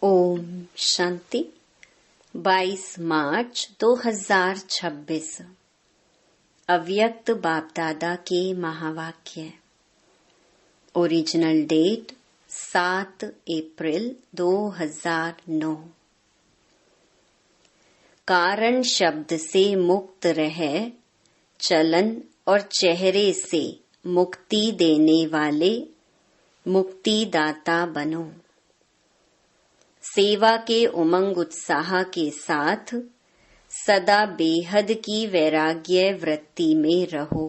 ओम शांति। 22 मार्च 2026 अव्यक्त बाप दादा के महावाक्य। ओरिजिनल डेट 7 अप्रैल 2009। कारण शब्द से मुक्त रह चलन और चेहरे से मुक्ति देने वाले मुक्तिदाता बनो। सेवा के उमंग उत्साह के साथ सदा बेहद की वैराग्य वृत्ति में रहो।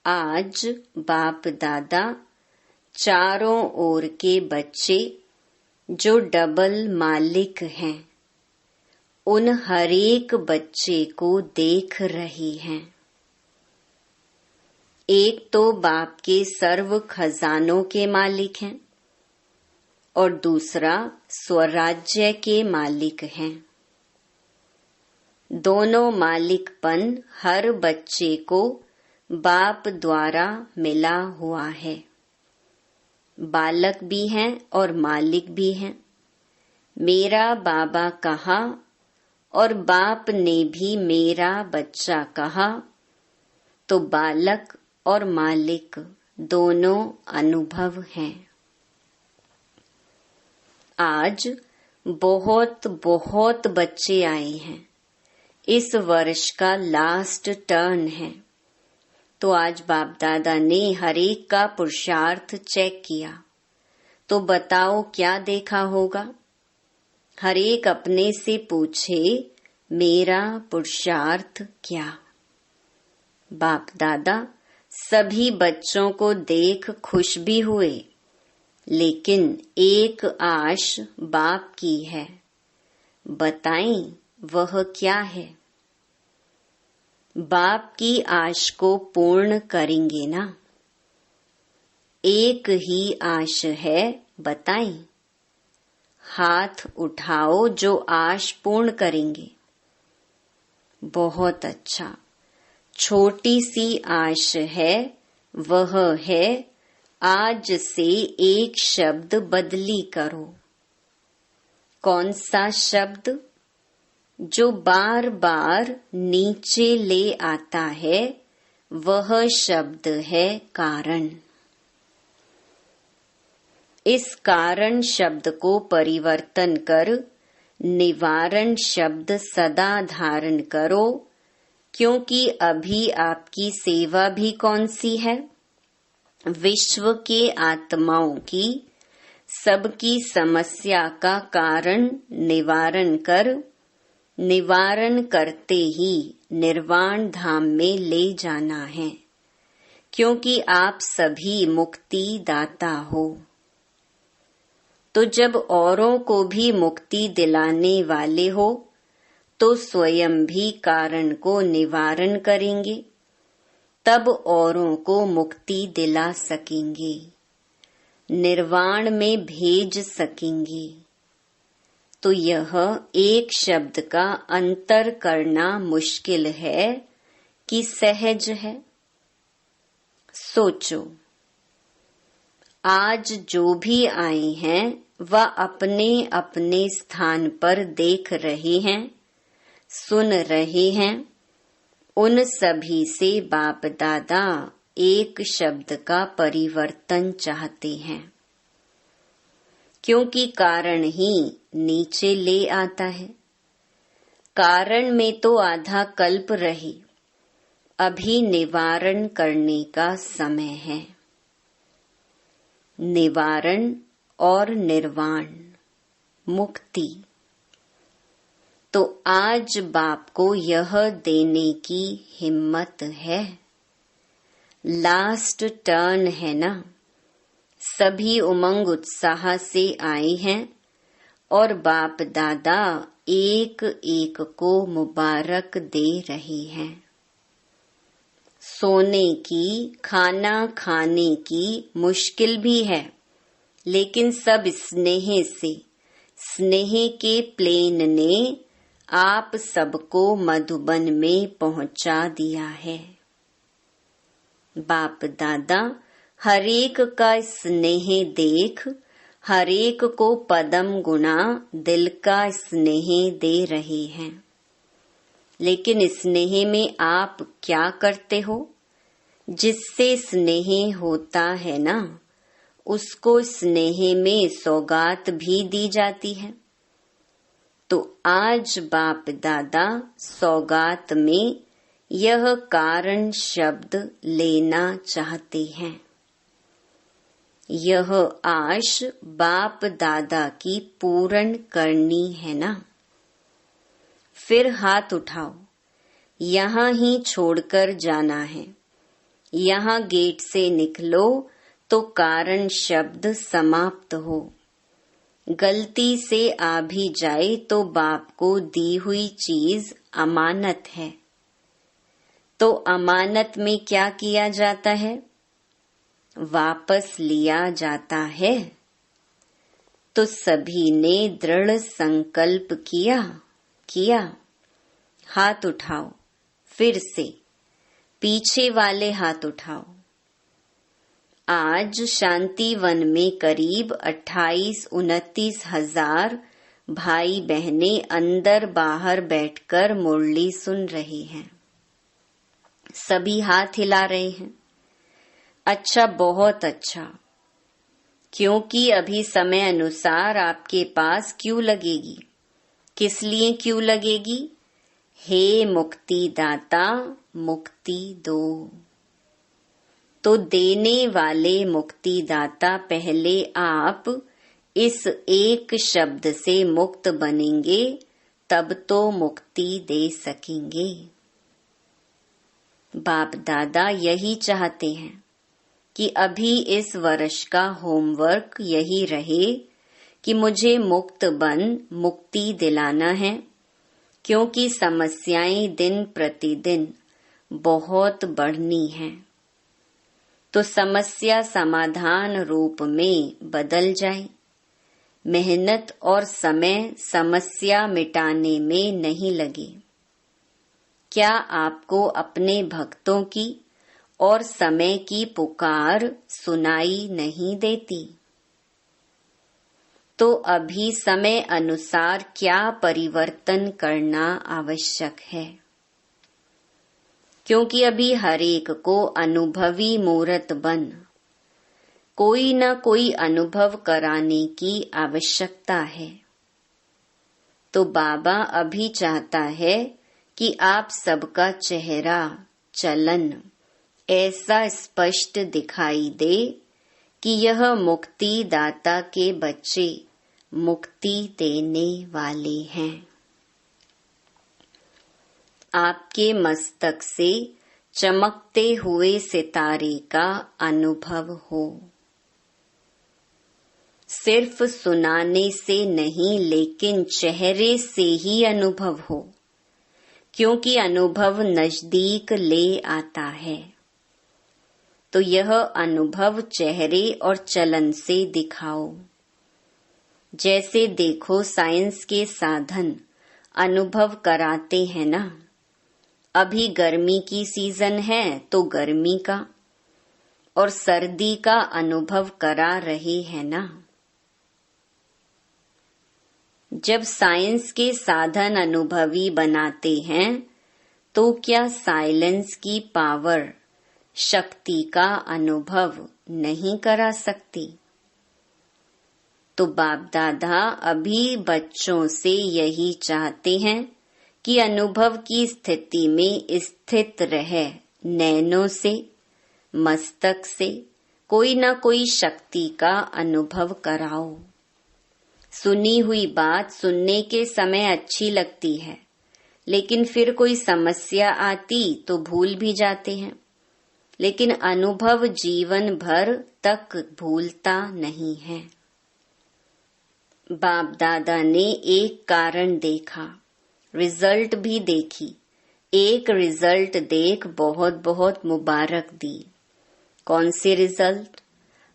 आज बाप दादा चारों ओर के बच्चे जो डबल मालिक हैं, उन हरेक बच्चे को देख रही हैं। एक तो बाप के सर्व खजानों के मालिक हैं और दूसरा स्वराज्य के मालिक हैं। दोनों मालिकपन हर बच्चे को बाप द्वारा मिला हुआ है। बालक भी हैं और मालिक भी हैं। मेरा बाबा कहा और बाप ने भी मेरा बच्चा कहा, तो बालक और मालिक दोनों अनुभव हैं। आज बहुत बहुत बच्चे आए हैं। इस वर्ष का लास्ट टर्न है, तो आज बाप दादा ने हर एक का पुरुषार्थ चेक किया। तो बताओ क्या देखा होगा? हर एक अपने से पूछे, मेरा पुरुषार्थ क्या? बाप दादा सभी बच्चों को देख खुश भी हुए, लेकिन एक आश बाप की है। बताएं वह क्या है? बाप की आश को पूर्ण करेंगे ना? एक ही आश है, बताएं। हाथ उठाओ जो आश पूर्ण करेंगे। बहुत अच्छा। छोटी सी आश है, वह है आज से एक शब्द बदली करो। कौन सा शब्द? जो बार बार नीचे ले आता है, वह शब्द है कारण। इस कारण शब्द को परिवर्तन कर निवारण शब्द सदा धारण करो, क्योंकि अभी आपकी सेवा भी कौन सी है? विश्व के आत्माओं की सबकी समस्या का कारण निवारण कर, निवारण करते ही निर्वाण धाम में ले जाना है, क्योंकि आप सभी मुक्ति दाता हो। तो जब औरों को भी मुक्ति दिलाने वाले हो, तो स्वयं भी कारण को निवारण करेंगे, तब औरों को मुक्ति दिला सकेंगे, निर्वाण में भेज सकेंगे। तो यह एक शब्द का अंतर करना मुश्किल है कि सहज है? सोचो, आज जो भी आए हैं वह अपने अपने स्थान पर देख रहे हैं, सुन रहे हैं। उन सभी से बाप दादा एक शब्द का परिवर्तन चाहते हैं, क्योंकि कारण ही नीचे ले आता है। कारण में तो आधा कल्प रही, अभी निवारण करने का समय है। निवारण और निर्वाण, मुक्ति। तो आज बाप को यह देने की हिम्मत है। लास्ट टर्न है ना? सभी उमंग उत्साह से आए हैं और बाप दादा एक एक को मुबारक दे रही हैं। सोने की, खाना खाने की मुश्किल भी है, लेकिन सब स्नेह से, स्नेह के प्लेन ने आप सबको मधुबन में पहुंचा दिया है। बाप दादा हरेक का स्नेह देख हर एक को पदम गुना दिल का स्नेह दे रहे हैं। लेकिन स्नेह में आप क्या करते हो? जिससे स्नेह होता है ना, उसको स्नेह में सौगात भी दी जाती है। तो आज बाप दादा सौगात में यह कारण शब्द लेना चाहते हैं। यह आश बाप दादा की पूर्ण करनी है ना। फिर हाथ उठाओ, यहाँ ही छोड़कर जाना है। यहाँ गेट से निकलो तो कारण शब्द समाप्त हो। गलती से आ भी जाए तो बाप को दी हुई चीज अमानत है। तो अमानत में क्या किया जाता है? वापस लिया जाता है। तो सभी ने दृढ़ संकल्प किया। हाथ उठाओ, फिर से पीछे वाले हाथ उठाओ। आज शांति वन में करीब 28-29 हजार भाई बहनें अंदर बाहर बैठकर मुरली सुन रहे हैं। सभी हाथ हिला रहे हैं। अच्छा, बहुत अच्छा। क्योंकि अभी समय अनुसार आपके पास क्यों लगेगी? किस लिए क्यों लगेगी? हे मुक्ति दाता, मुक्ति दो। तो देने वाले मुक्ति दाता पहले आप इस एक शब्द से मुक्त बनेंगे, तब तो मुक्ति दे सकेंगे। बाप दादा यही चाहते हैं कि अभी इस वर्ष का होमवर्क यही रहे कि मुझे मुक्त बन मुक्ति दिलाना है, क्योंकि समस्याएं दिन प्रतिदिन बहुत बढ़नी हैं। तो समस्या समाधान रूप में बदल जाए। मेहनत और समय समस्या मिटाने में नहीं लगे। क्या आपको अपने भक्तों की और समय की पुकार सुनाई नहीं देती? तो अभी समय अनुसार क्या परिवर्तन करना आवश्यक है? क्योंकि अभी हर एक को अनुभवी मूर्त बन कोई न कोई अनुभव कराने की आवश्यकता है। तो बाबा अभी चाहता है कि आप सबका चेहरा, चलन ऐसा स्पष्ट दिखाई दे कि यह मुक्ति दाता के बच्चे मुक्ति देने वाले हैं। आपके मस्तक से चमकते हुए सितारे का अनुभव हो। सिर्फ सुनाने से नहीं, लेकिन चेहरे से ही अनुभव हो, क्योंकि अनुभव नजदीक ले आता है। तो यह अनुभव चेहरे और चलन से दिखाओ। जैसे देखो, साइंस के साधन अनुभव कराते हैं ना। अभी गर्मी की सीजन है तो गर्मी का और सर्दी का अनुभव करा रहे हैं ना। जब साइंस के साधन अनुभवी बनाते हैं तो क्या साइलेंस की पावर, शक्ति का अनुभव नहीं करा सकती? तो बाप दादा अभी बच्चों से यही चाहते हैं कि अनुभव की स्थिति में स्थित रहे, नैनों से, मस्तक से कोई न कोई शक्ति का अनुभव कराओ। सुनी हुई बात सुनने के समय अच्छी लगती है, लेकिन फिर कोई समस्या आती तो भूल भी जाते हैं। लेकिन अनुभव जीवन भर तक भूलता नहीं है। बाप दादा ने एक कारण देखा, रिजल्ट भी देखी। एक रिजल्ट देख बहुत बहुत मुबारक दी। कौन सी रिजल्ट?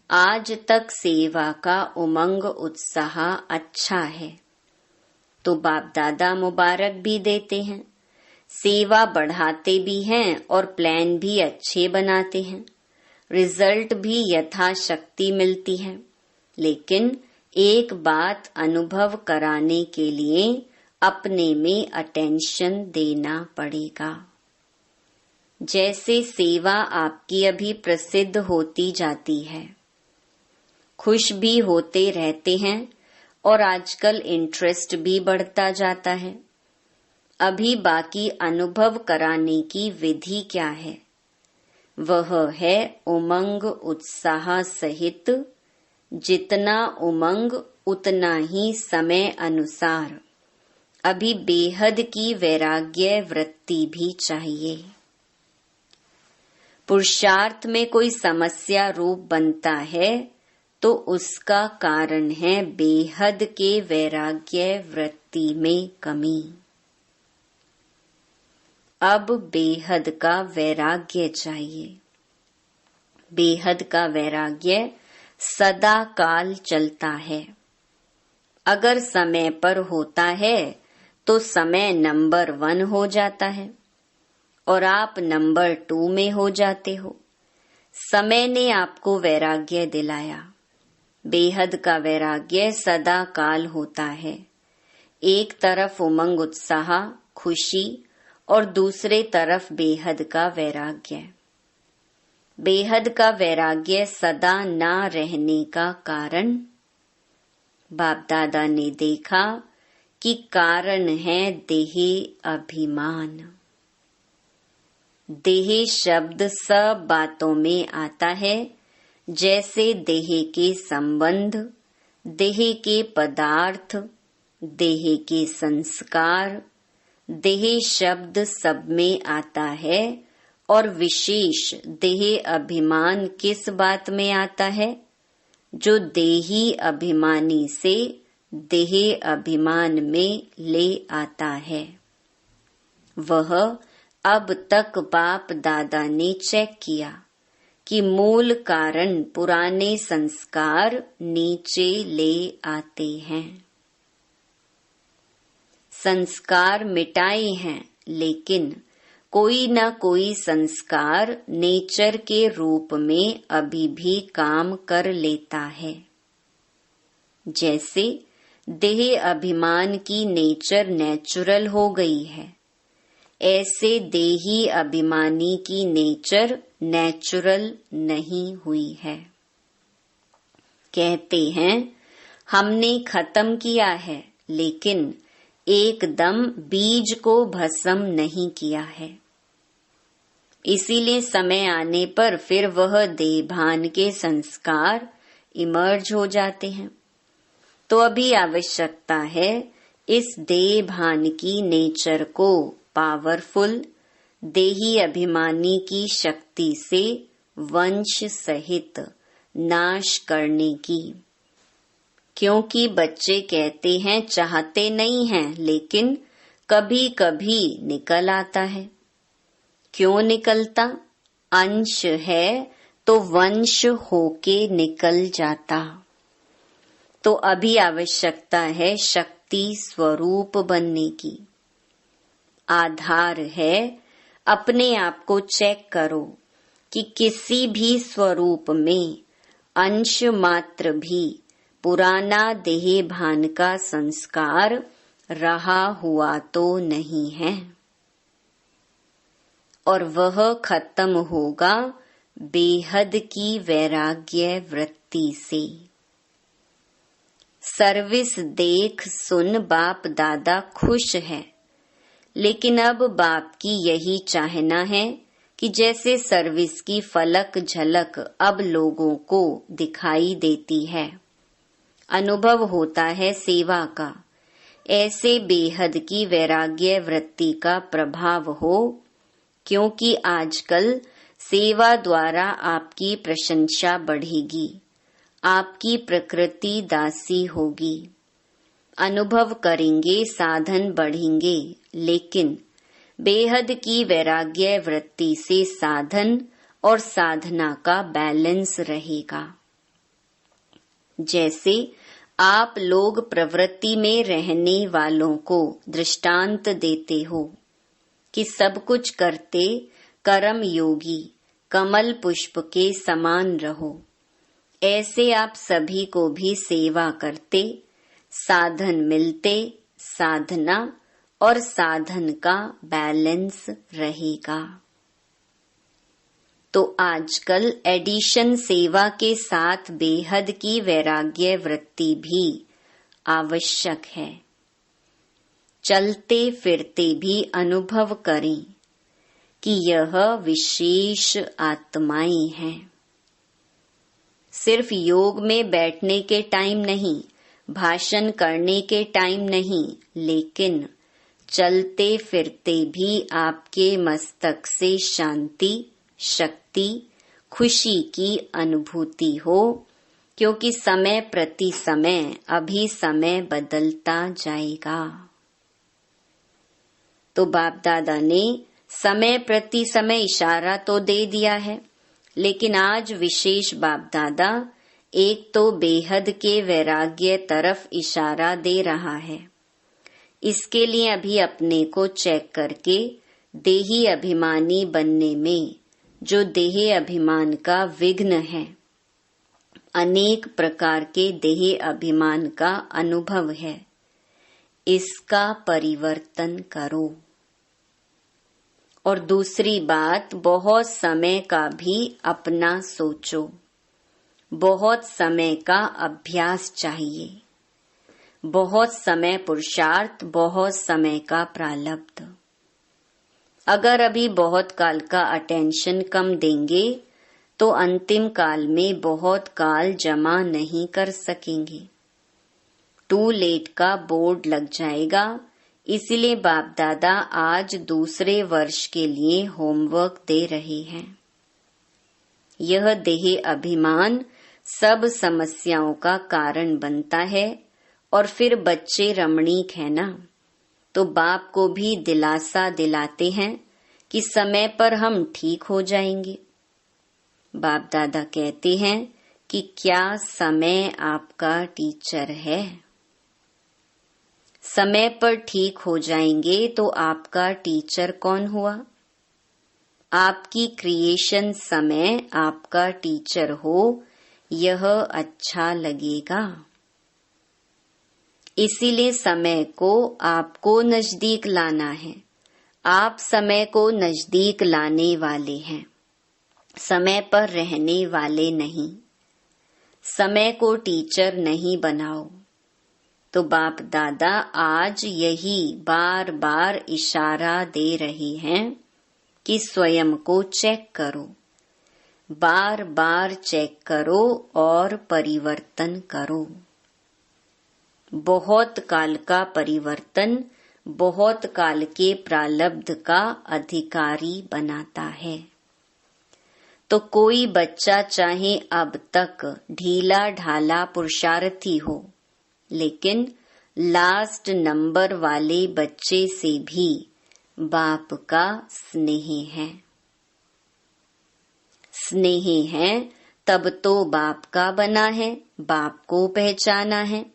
आज तक सेवा का उमंग उत्साह अच्छा है। तो बाप दादा मुबारक भी देते हैं, सेवा बढ़ाते भी हैं और प्लान भी अच्छे बनाते हैं। रिजल्ट भी यथाशक्ति मिलती है, लेकिन एक बात अनुभव कराने के लिए अपने में अटेंशन देना पड़ेगा। जैसे सेवा आपकी अभी प्रसिद्ध होती जाती है, खुश भी होते रहते हैं और आजकल इंटरेस्ट भी बढ़ता जाता है। अभी बाकी अनुभव कराने की विधि क्या है? वह है उमंग उत्साह सहित, जितना उमंग उतना ही समय अनुसार। अभी बेहद की वैराग्य वृत्ति भी चाहिए। पुरुषार्थ में कोई समस्या रूप बनता है तो उसका कारण है बेहद के वैराग्य वृत्ति में कमी। अब बेहद का वैराग्य चाहिए। बेहद का वैराग्य सदा काल चलता है। अगर समय पर होता है तो समय नंबर 1 हो जाता है और आप नंबर 2 में हो जाते हो। समय ने आपको वैराग्य दिलाया। बेहद का वैराग्य सदा काल होता है। एक तरफ उमंग उत्साह खुशी और दूसरे तरफ बेहद का वैराग्य। बेहद का वैराग्य सदा ना रहने का कारण बाप दादा ने देखा कि कारण है देह अभिमान। देह शब्द सब बातों में आता है, जैसे देह के संबंध, देह के पदार्थ, देह के संस्कार। देह शब्द सब में आता है और विशेष देह अभिमान किस बात में आता है? जो देही अभिमानी से देह अभिमान में ले आता है। वह अब तक बाप दादा ने चेक किया कि मूल कारण पुराने संस्कार नीचे ले आते हैं। संस्कार मिटाए हैं, लेकिन कोई न कोई संस्कार नेचर के रूप में अभी भी काम कर लेता है। जैसे देह अभिमान की नेचर नेचुरल हो गई है, ऐसे देही अभिमानी की नेचर नेचुरल नहीं हुई है। कहते हैं हमने खत्म किया है, लेकिन एकदम बीज को भस्म नहीं किया है। इसीलिए समय आने पर फिर वह देहभान के संस्कार इमर्ज हो जाते हैं। तो अभी आवश्यकता है इस देहभान की नेचर को पावरफुल देही अभिमानी की शक्ति से वंश सहित नाश करने की। क्योंकि बच्चे कहते हैं चाहते नहीं हैं, लेकिन कभी कभी निकल आता है। क्यों निकलता? अंश है तो वंश होके निकल जाता। तो अभी आवश्यकता है शक्ति स्वरूप बनने की। आधार है अपने आप को चेक करो कि किसी भी स्वरूप में अंश मात्र भी पुराना देह भान का संस्कार रहा हुआ तो नहीं है, और वह खत्म होगा बेहद की वैराग्य वृत्ति से। सर्विस देख सुन बाप दादा खुश है, लेकिन अब बाप की यही चाहना है कि जैसे सर्विस की फलक झलक अब लोगों को दिखाई देती है, अनुभव होता है सेवा का, ऐसे बेहद की वैराग्य वृत्ति का प्रभाव हो। क्योंकि आजकल सेवा द्वारा आपकी प्रशंसा बढ़ेगी, आपकी प्रकृति दासी होगी। अनुभव करेंगे, साधन बढ़ेंगे, लेकिन बेहद की वैराग्य वृत्ति से साधन और साधना का बैलेंस रहेगा। जैसे आप लोग प्रवृत्ति में रहने वालों को दृष्टांत देते हो कि सब कुछ करते कर्म योगी कमल पुष्प के समान रहो, ऐसे आप सभी को भी सेवा करते, साधन मिलते, साधना और साधन का बैलेंस रहेगा। तो आजकल एडिशन सेवा के साथ बेहद की वैराग्य वृत्ति भी आवश्यक है। चलते फिरते भी अनुभव करें कि यह विशेष आत्माएं हैं। सिर्फ योग में बैठने के टाइम नहीं, भाषण करने के टाइम नहीं, लेकिन चलते फिरते भी आपके मस्तक से शांति, शक्ति, खुशी की अनुभूति हो, क्योंकि समय प्रति समय अभी समय बदलता जाएगा। तो बाप दादा ने समय प्रति समय इशारा तो दे दिया है, लेकिन आज विशेष बाप दादा एक तो बेहद के वैराग्य तरफ इशारा दे रहा है। इसके लिए अभी अपने को चेक करके देही अभिमानी बनने में जो देह अभिमान का विघ्न है, अनेक प्रकार के देह अभिमान का अनुभव है, इसका परिवर्तन करो। और दूसरी बात, बहुत समय का भी अपना सोचो। बहुत समय का अभ्यास चाहिए, बहुत समय पुरुषार्थ, बहुत समय का प्रारब्ध। अगर अभी बहुत काल का अटेंशन कम देंगे तो अंतिम काल में बहुत काल जमा नहीं कर सकेंगे। टू लेट का बोर्ड लग जाएगा। इसीलिए बाप दादा आज दूसरे वर्ष के लिए होमवर्क दे रहे हैं। यह देह अभिमान सब समस्याओं का कारण बनता है और फिर बच्चे रमणीक है ना, तो बाप को भी दिलासा दिलाते हैं कि समय पर हम ठीक हो जाएंगे। बाप दादा कहते हैं कि क्या समय आपका टीचर है? समय पर ठीक हो जाएंगे तो आपका टीचर कौन हुआ? आपकी क्रिएशन समय आपका टीचर हो, यह अच्छा लगेगा। इसीलिए समय को आपको नजदीक लाना है। आप समय को नजदीक लाने वाले हैं, समय पर रहने वाले नहीं। समय को टीचर नहीं बनाओ। तो बाप दादा आज यही बार बार इशारा दे रहे हैं कि स्वयं को चेक करो, बार बार चेक करो और परिवर्तन करो। बहुत काल का परिवर्तन बहुत काल के प्रारब्ध का अधिकारी बनाता है। तो कोई बच्चा चाहे अब तक ढीला ढाला पुरुषार्थी हो, लेकिन लास्ट नंबर वाले बच्चे से भी बाप का स्नेह है। स्नेह है तब तो बाप का बना है, बाप को पहचाना है।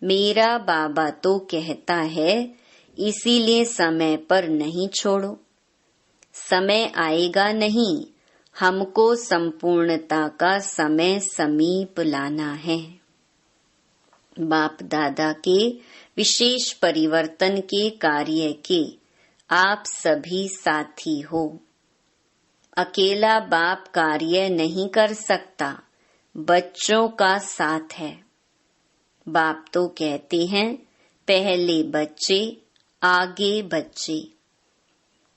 मेरा बाबा तो कहता है, इसीलिए समय पर नहीं छोड़ो। समय आएगा नहीं, हमको संपूर्णता का समय समीप लाना है। बाप दादा के विशेष परिवर्तन के कार्य के आप सभी साथी हो। अकेला बाप कार्य नहीं कर सकता, बच्चों का साथ है। बाप तो कहते हैं, पहले बच्चे आगे बच्चे।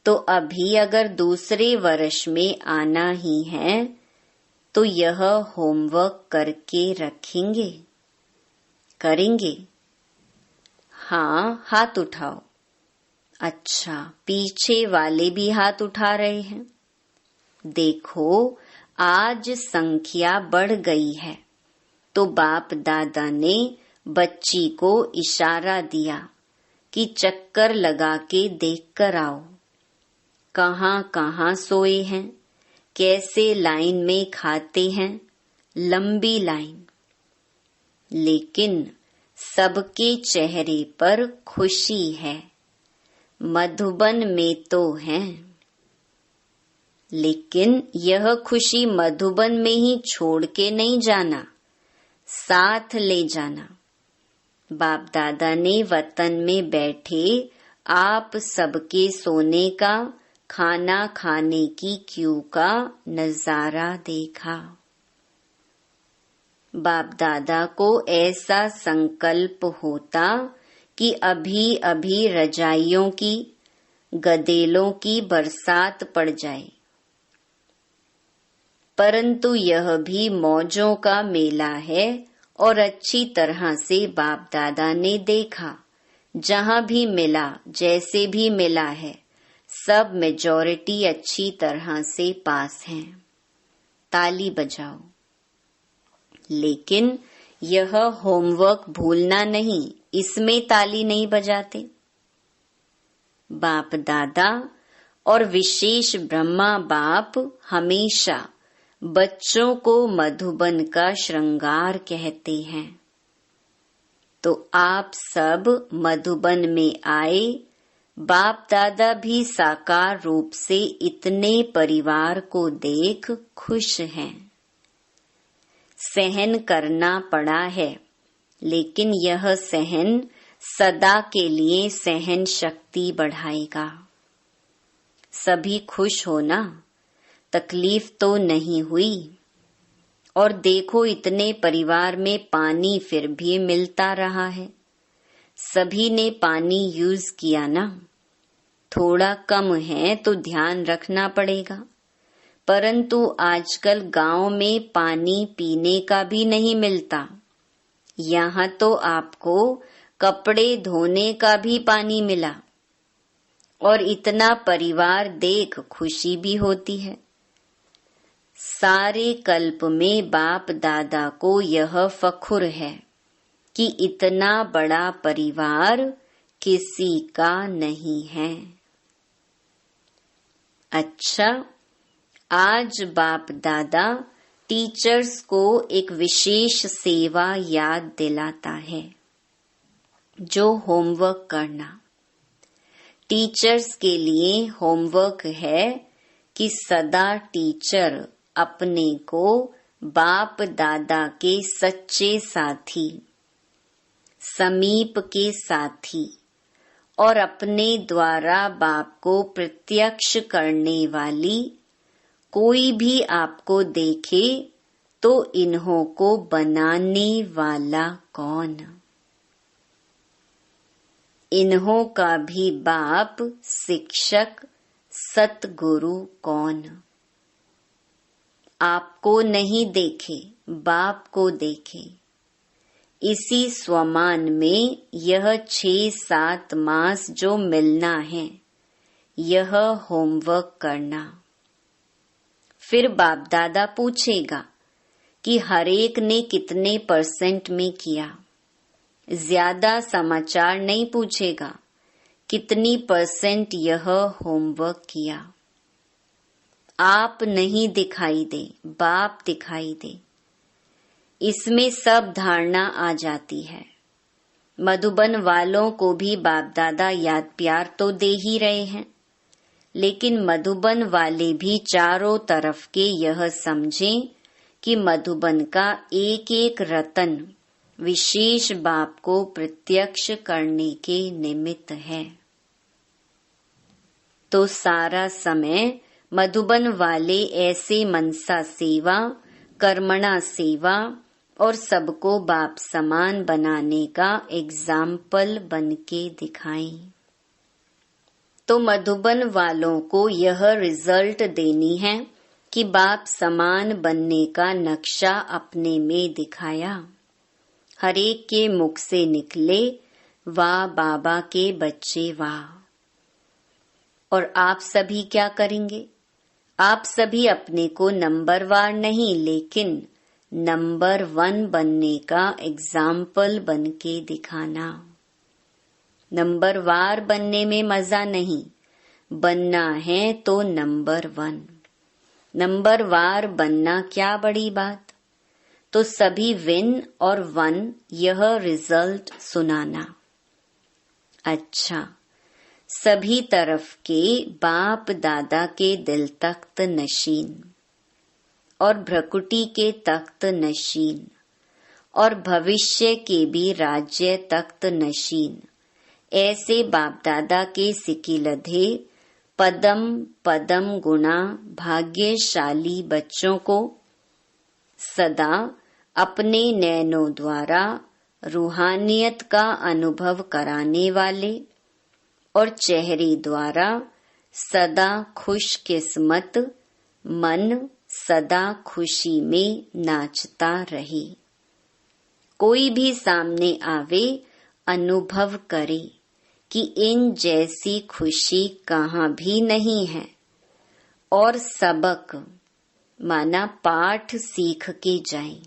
तो अभी अगर दूसरे वर्ष में आना ही है तो यह होमवर्क करके रखेंगे, करेंगे? हाँ, हाथ उठाओ। अच्छा, पीछे वाले भी हाथ उठा रहे हैं। देखो, आज संख्या बढ़ गई है। तो बाप दादा ने बच्ची को इशारा दिया कि चक्कर लगा के देख कर आओ, कहाँ कहाँ सोए हैं, कैसे लाइन में खाते हैं, लंबी लाइन। लेकिन सबके चेहरे पर खुशी है। मधुबन में तो हैं, लेकिन यह खुशी मधुबन में ही छोड़ के नहीं जाना, साथ ले जाना। बाप दादा ने वतन में बैठे आप सबके सोने का, खाना खाने की क्यू का नजारा देखा। बाप दादा को ऐसा संकल्प होता कि अभी अभी रजाइयों की, गदेलों की बरसात पड़ जाए, परंतु यह भी मौजों का मेला है और अच्छी तरह से बाप दादा ने देखा। जहां भी मिला, जैसे भी मिला है, सब मेजॉरिटी अच्छी तरह से पास हैं। ताली बजाओ। लेकिन यह होमवर्क भूलना नहीं, इसमें ताली नहीं बजाते। बाप दादा और विशेष ब्रह्मा बाप हमेशा बच्चों को मधुबन का श्रृंगार कहते हैं। तो आप सब मधुबन में आए। बाप दादा भी साकार रूप से इतने परिवार को देख खुश हैं। सहन करना पड़ा है, लेकिन यह सहन सदा के लिए सहन शक्ति बढ़ाएगा। सभी खुश हो ना, तकलीफ तो नहीं हुई। और देखो, इतने परिवार में पानी फिर भी मिलता रहा है। सभी ने पानी यूज किया ना। थोड़ा कम है तो ध्यान रखना पड़ेगा, परंतु आजकल गांव में पानी पीने का भी नहीं मिलता। यहाँ तो आपको कपड़े धोने का भी पानी मिला, और इतना परिवार देख खुशी भी होती है। सारे कल्प में बाप दादा को यह फख्र है कि इतना बड़ा परिवार किसी का नहीं है। अच्छा, आज बाप दादा टीचर्स को एक विशेष सेवा याद दिलाता है, जो होमवर्क करना। टीचर्स के लिए होमवर्क है कि सदा टीचर अपने को बाप दादा के सच्चे साथी, समीप के साथी और अपने द्वारा बाप को प्रत्यक्ष करने वाली कोई भी आपको देखे तो इन्हों को बनाने वाला कौन? इन्हों का भी बाप, शिक्षक, सतगुरु कौन? आपको नहीं देखे, बाप को देखे। इसी स्वमान में यह 6-7 मास जो मिलना है, यह होमवर्क करना। फिर बाप दादा पूछेगा कि हरेक ने कितने % में किया। ज्यादा समाचार नहीं पूछेगा, कितनी % यह होमवर्क किया। आप नहीं दिखाई दे, बाप दिखाई दे। इसमें सब धारणा आ जाती है। मधुबन वालों को भी बाप दादा याद प्यार तो दे ही रहे हैं, लेकिन मधुबन वाले भी चारों तरफ के यह समझें कि मधुबन का एक एक रतन विशेष बाप को प्रत्यक्ष करने के निमित्त है। तो सारा समय मधुबन वाले ऐसे मनसा सेवा, कर्मणा सेवा और सबको बाप समान बनाने का एग्जाम्पल बनके दिखाएं। तो मधुबन वालों को यह रिजल्ट देनी है कि बाप समान बनने का नक्शा अपने में दिखाया। हरेक के मुख से निकले, वाह बाबा के बच्चे वाह। और आप सभी क्या करेंगे? आप सभी अपने को नंबरवार नहीं, लेकिन नंबर 1 बनने का एग्जाम्पल बनके दिखाना। नंबरवार बनने में मजा नहीं, बनना है तो नंबर 1। नंबरवार बनना क्या बड़ी बात। तो सभी विन और 1 यह रिजल्ट सुनाना। अच्छा, सभी तरफ के बाप दादा के दिल तख्त नशीन और भ्रकुटी के तख्त नशीन और भविष्य के भी राज्य तख्त नशीन ऐसे बाप दादा के सिकिलधे पदम पदम गुणा भाग्यशाली बच्चों को सदा अपने नैनों द्वारा रूहानियत का अनुभव कराने वाले और चेहरे द्वारा सदा खुशकिस्मत मन सदा खुशी में नाचता रहे। कोई भी सामने आवे अनुभव करे कि इन जैसी खुशी कहाँ भी नहीं है और सबक माना पाठ सीख के जाएं।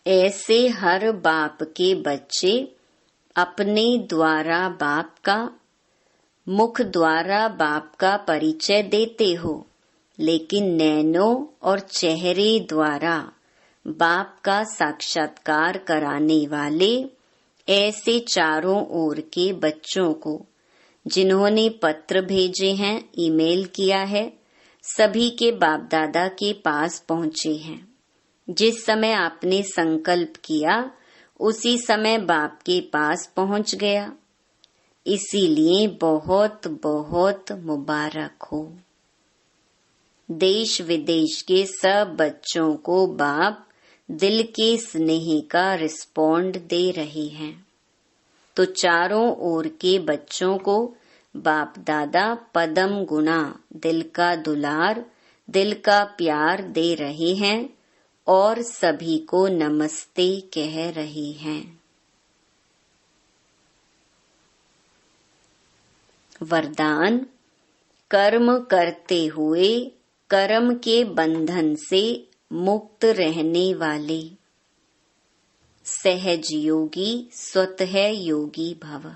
ऐसे हर बाप के बच्चे अपने द्वारा बाप का मुख द्वारा बाप का परिचय देते हो, लेकिन नैनों और चेहरे द्वारा बाप का साक्षात्कार कराने वाले ऐसे चारों ओर के बच्चों को जिन्होंने पत्र भेजे हैं, ईमेल किया है, सभी के बाप दादा के पास पहुँचे हैं। जिस समय आपने संकल्प किया उसी समय बाप के पास पहुँच गया। इसीलिए बहुत बहुत मुबारक हो। देश विदेश के सब बच्चों को बाप दिल के स्नेह का रिस्पॉन्ड दे रहे हैं, तो चारों ओर के बच्चों को बाप दादा पदम गुणा दिल का दुलार दिल का प्यार दे रहे हैं और सभी को नमस्ते कह रहे हैं। वरदान। कर्म करते हुए कर्म के बंधन से मुक्त रहने वाले सहज योगी स्वतः योगी भव।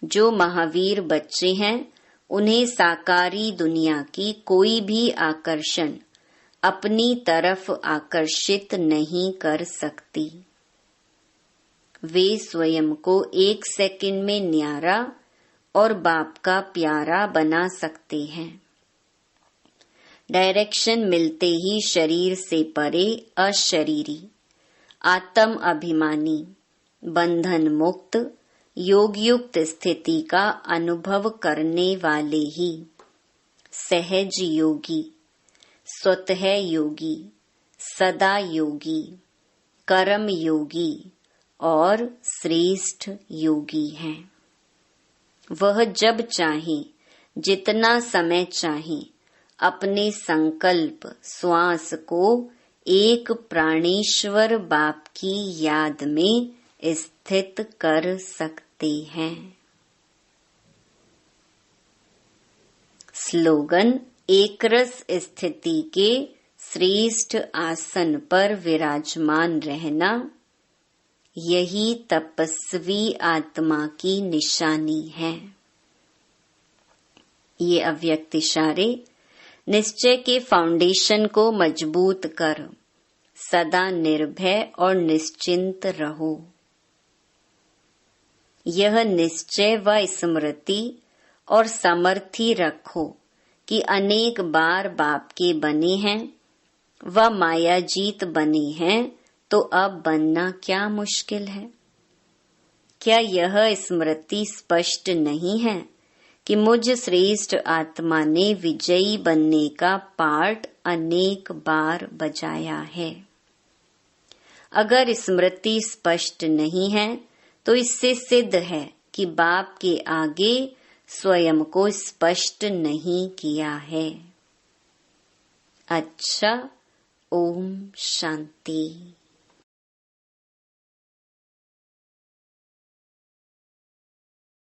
जो महावीर बच्चे हैं उन्हें साकारी दुनिया की कोई भी आकर्षण अपनी तरफ आकर्षित नहीं कर सकती। वे स्वयं को एक सेकंड में न्यारा और बाप का प्यारा बना सकते हैं। डायरेक्शन मिलते ही शरीर से परे अशरीरी आत्म अभिमानी बंधन मुक्त योग युक्त स्थिति का अनुभव करने वाले ही सहज योगी स्वतः योगी सदा योगी कर्म योगी और श्रेष्ठ योगी हैं। वह जब चाहे जितना समय चाहे अपने संकल्प श्वास को एक प्राणेश्वर बाप की याद में स्थित कर सकते हैं। स्लोगन। एकरस स्थिति के श्रेष्ठ आसन पर विराजमान रहना यही तपस्वी आत्मा की निशानी है। ये अव्यक्त इशारे निश्चय के फाउंडेशन को मजबूत कर सदा निर्भय और निश्चिंत रहो। यह निश्चय व स्मृति और समर्थी रखो कि अनेक बार बाप के बने हैं व मायाजीत बने हैं, तो अब बनना क्या मुश्किल है। क्या यह स्मृति स्पष्ट नहीं है कि मुझ श्रेष्ठ आत्मा ने विजयी बनने का पाठ अनेक बार बजाया है। अगर स्मृति स्पष्ट नहीं है तो इससे सिद्ध है कि बाप के आगे स्वयं को स्पष्ट नहीं किया है। अच्छा, ओम शांति।